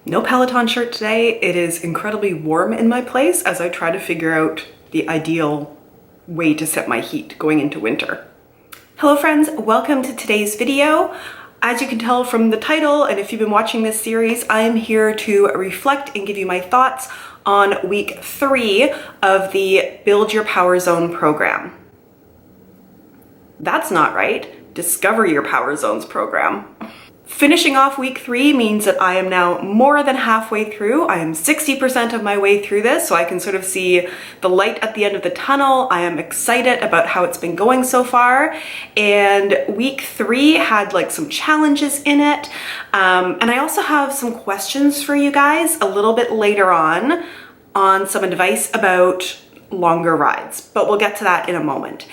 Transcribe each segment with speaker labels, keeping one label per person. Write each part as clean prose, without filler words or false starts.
Speaker 1: No Peloton shirt today. It is incredibly warm in my place as I try to figure out the ideal way to set my heat going into winter. Hello friends, welcome to today's video. As you can tell from the title, and if you've been watching this series, I am here to reflect and give you my thoughts on week 3 of the Build Your Power Zone program. That's not right. Discover Your Power Zones program. Finishing off week 3 means that I am now more than halfway through. I am 60% of my way through this, so I can sort of see the light at the end of the tunnel. I am excited about how it's been going so far. And week 3 had like some challenges in it. And I also have some questions for you guys a little bit later on some advice about longer rides, but we'll get to that in a moment.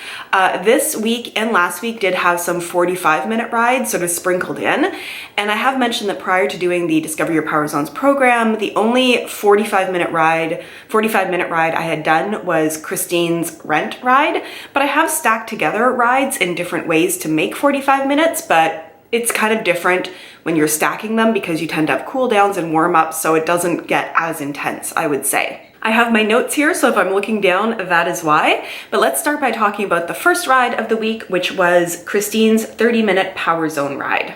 Speaker 1: This week and last week did have some 45-minute rides sort of sprinkled in, and I have mentioned that prior to doing the Discover Your Power Zones program, the only 45-minute ride I had done was Christine's rent ride, but I have stacked together rides in different ways to make 45 minutes, but it's kind of different when you're stacking them because you tend to have cool downs and warm ups, so it doesn't get as intense, I would say. I have my notes here, so if I'm looking down, that is why. But let's start by talking about the first ride of the week, which was Christine's 30-minute Power Zone ride.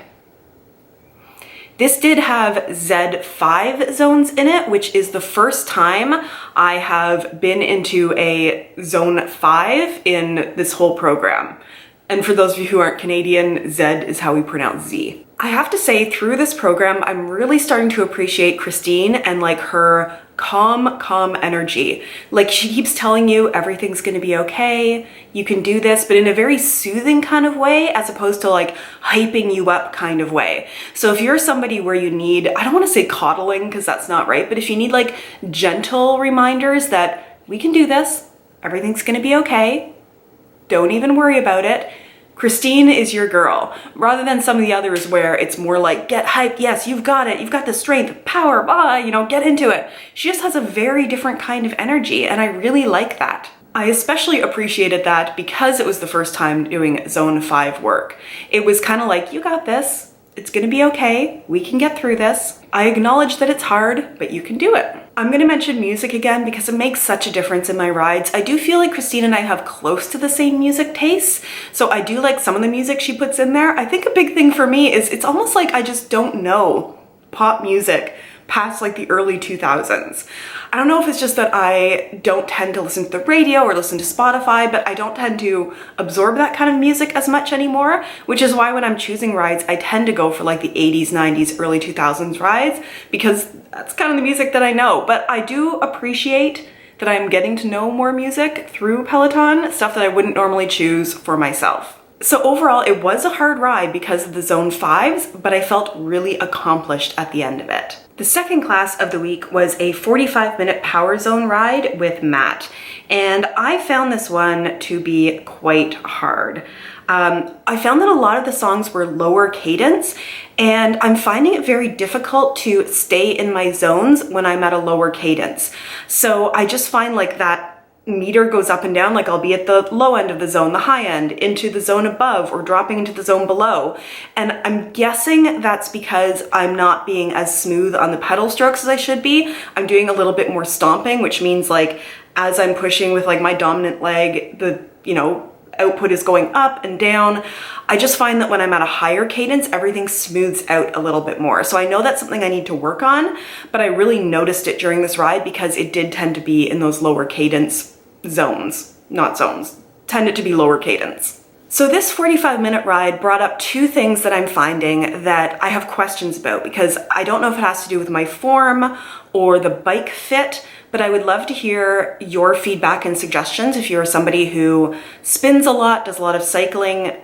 Speaker 1: This did have Z5 zones in it, which is the first time I have been into a Zone 5 in this whole program. And for those of you who aren't Canadian, Z is how we pronounce Z. I have to say, through this program, I'm really starting to appreciate Christine and like her calm energy. Like, she keeps telling you everything's gonna be okay, you can do this, but in a very soothing kind of way, as opposed to like hyping you up kind of way. So if you're somebody where you need, I don't wanna say coddling because that's not right, but if you need like gentle reminders that we can do this, everything's gonna be okay, don't even worry about it, Christine is your girl, rather than some of the others where it's more like, get hyped, yes, you've got it, you've got the strength, power, get into it. She just has a very different kind of energy, and I really like that. I especially appreciated that because it was the first time doing Zone 5 work. It was kind of like, you got this, it's gonna be okay, we can get through this. I acknowledge that it's hard, but you can do it. I'm gonna mention music again because it makes such a difference in my rides. I do feel like Christine and I have close to the same music tastes, so I do like some of the music she puts in there. I think a big thing for me is it's almost like I just don't know pop music past like the early 2000s. I don't know if it's just that I don't tend to listen to the radio or listen to Spotify, but I don't tend to absorb that kind of music as much anymore, which is why when I'm choosing rides, I tend to go for like the 80s, 90s, early 2000s rides, because that's kind of the music that I know. But I do appreciate that I'm getting to know more music through Peloton, stuff that I wouldn't normally choose for myself. So overall, it was a hard ride because of the Zone 5s, but I felt really accomplished at the end of it. The second class of the week was a 45-minute Power Zone ride with Matt, and I found this one to be quite hard. I found that a lot of the songs were lower cadence, and I'm finding it very difficult to stay in my zones when I'm at a lower cadence. So I just find like that meter goes up and down, like I'll be at the low end of the zone, the high end, into the zone above, or dropping into the zone below. And I'm guessing that's because I'm not being as smooth on the pedal strokes as I should be. I'm doing a little bit more stomping, which means like as I'm pushing with like my dominant leg, the, output is going up and down. I just find that when I'm at a higher cadence, everything smooths out a little bit more. So I know that's something I need to work on, but I really noticed it during this ride because it did tend to be in those lower cadence zones, not zones, tended to be lower cadence. So this 45-minute ride brought up two things that I'm finding that I have questions about, because I don't know if it has to do with my form or the bike fit, but I would love to hear your feedback and suggestions if you're somebody who spins a lot, does a lot of cycling,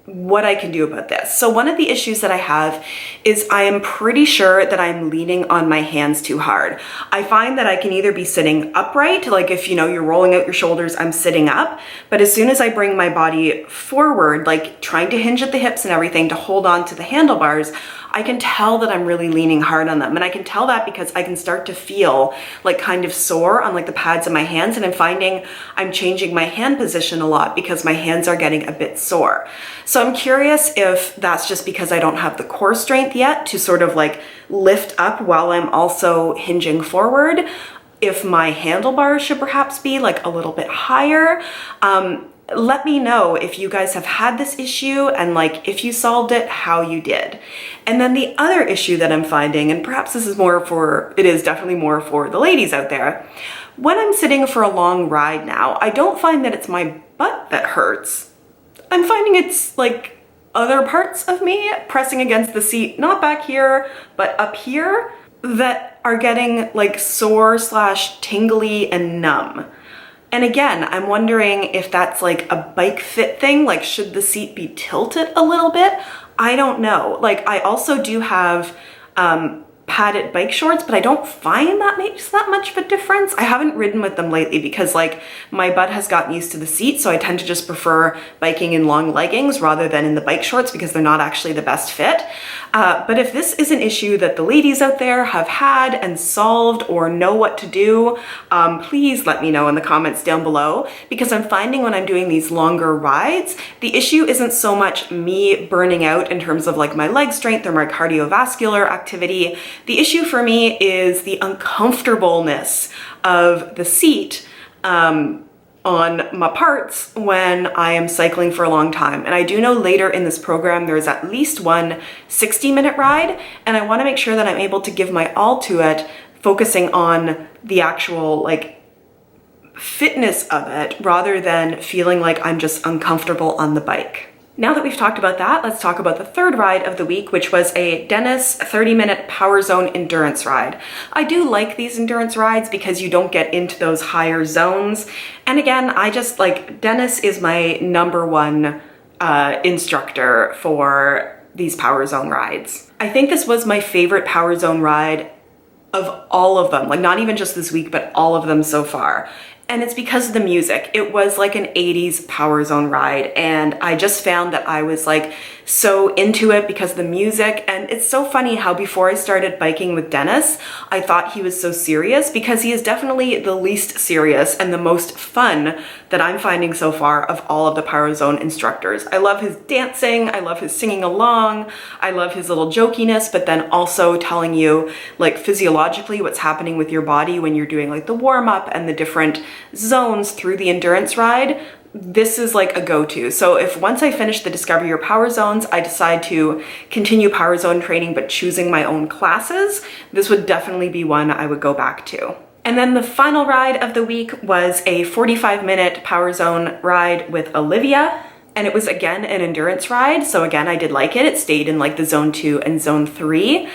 Speaker 1: what I can do about this. So one of the issues that I have is I am pretty sure that I'm leaning on my hands too hard. I find that I can either be sitting upright, like if you're rolling out your shoulders, I'm sitting up, but as soon as I bring my body forward, like trying to hinge at the hips and everything to hold on to the handlebars, I can tell that I'm really leaning hard on them. And I can tell that because I can start to feel like kind of sore on like the pads of my hands. And I'm finding I'm changing my hand position a lot because my hands are getting a bit sore. So I'm curious if that's just because I don't have the core strength yet to sort of like lift up while I'm also hinging forward. If my handlebars should perhaps be like a little bit higher. Let me know if you guys have had this issue and like if you solved it, how you did. And then the other issue that I'm finding, and perhaps this is it is definitely more for the ladies out there. When I'm sitting for a long ride now, I don't find that it's my butt that hurts. I'm finding it's like other parts of me pressing against the seat, not back here, but up here, that are getting like sore / tingly and numb. And again, I'm wondering if that's like a bike fit thing, like should the seat be tilted a little bit? I don't know. Like I also do have padded bike shorts, but I don't find that makes that much of a difference. I haven't ridden with them lately because like my butt has gotten used to the seat, so I tend to just prefer biking in long leggings rather than in the bike shorts because they're not actually the best fit. But if this is an issue that the ladies out there have had and solved or know what to do, please let me know in the comments down below, because I'm finding when I'm doing these longer rides, the issue isn't so much me burning out in terms of like my leg strength or my cardiovascular activity. The issue for me is the uncomfortableness of the seat on my parts when I am cycling for a long time. And I do know later in this program, there's at least one 60-minute ride, and I wanna make sure that I'm able to give my all to it, focusing on the actual like fitness of it rather than feeling like I'm just uncomfortable on the bike. Now that we've talked about that, let's talk about the third ride of the week, which was a Dennis 30-minute Power Zone endurance ride. I do like these endurance rides because you don't get into those higher zones. And again, I just like, Dennis is my #1 instructor for these Power Zone rides. I think this was my favorite Power Zone ride of all of them, like not even just this week, but all of them so far. And it's because of the music. It was like an 80s Power Zone ride, and I just found that I was like so into it because of the music. And it's so funny how before I started biking with Dennis, I thought he was so serious, because he is definitely the least serious and the most fun that I'm finding so far of all of the Power Zone instructors. I love his dancing, I love his singing along, I love his little jokiness, but then also telling you like physiologically what's happening with your body when you're doing like the warm up and the different zones through the endurance ride. This is like a go-to. So if once I finish the Discover Your Power Zones, I decide to continue Power Zone training but choosing my own classes, this would definitely be one I would go back to. And then the final ride of the week was a 45-minute Power Zone ride with Olivia. And it was again an endurance ride. So again, I did like it. It stayed in like the zone 2 and zone 3.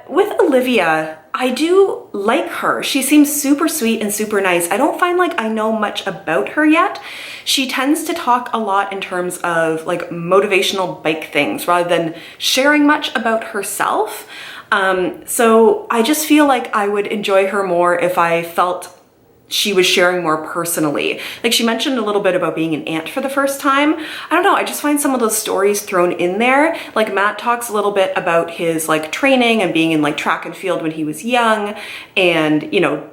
Speaker 1: With Olivia, I do like her. She seems super sweet and super nice. I don't find like I know much about her yet. She tends to talk a lot in terms of like motivational bike things rather than sharing much about herself. So I just feel like I would enjoy her more if I felt she was sharing more personally. Like she mentioned a little bit about being an aunt for the first time. I don't know, I just find some of those stories thrown in there. Like Matt talks a little bit about his like training and being in like track and field when he was young, and you know,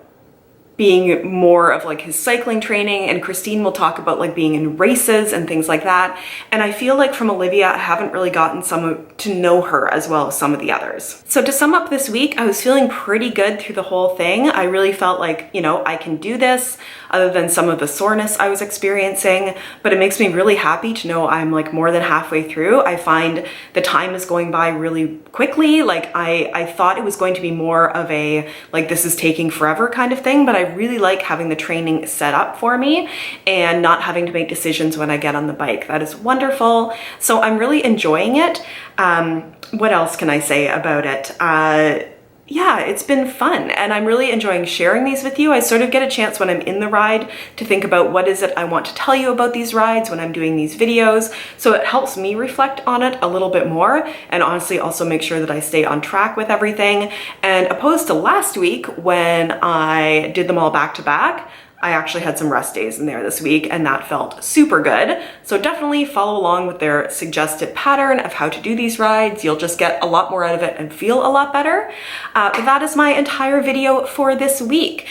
Speaker 1: being more of like his cycling training, and Christine will talk about like being in races and things like that. And I feel like from Olivia, I haven't really gotten to know her as well as some of the others. So to sum up this week, I was feeling pretty good through the whole thing. I really felt like, you know, I can do this, other than some of the soreness I was experiencing, but it makes me really happy to know I'm like more than halfway through. I find the time is going by really quickly. Like I thought it was going to be more of a, like this is taking forever kind of thing, but I really like having the training set up for me and not having to make decisions when I get on the bike. That is wonderful. So I'm really enjoying it. What else can I say about it? Yeah, it's been fun, and I'm really enjoying sharing these with you. I sort of get a chance when I'm in the ride to think about what is it I want to tell you about these rides when I'm doing these videos. So it helps me reflect on it a little bit more, and honestly also make sure that I stay on track with everything. And opposed to last week when I did them all back to back, I actually had some rest days in there this week, and that felt super good. So definitely follow along with their suggested pattern of how to do these rides. You'll just get a lot more out of it and feel a lot better. But that is my entire video for this week.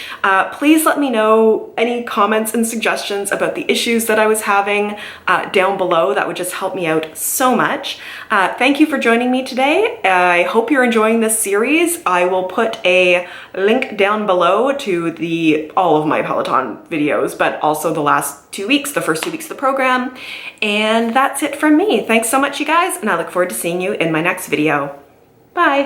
Speaker 1: Please let me know any comments and suggestions about the issues that I was having down below. That would just help me out so much. Thank you for joining me today. I hope you're enjoying this series. I will put a link down below to all of my Peloton videos, but also the last 2 weeks, the first 2 weeks of the program. And that's it from me. Thanks so much, you guys, and I look forward to seeing you in my next video. Bye.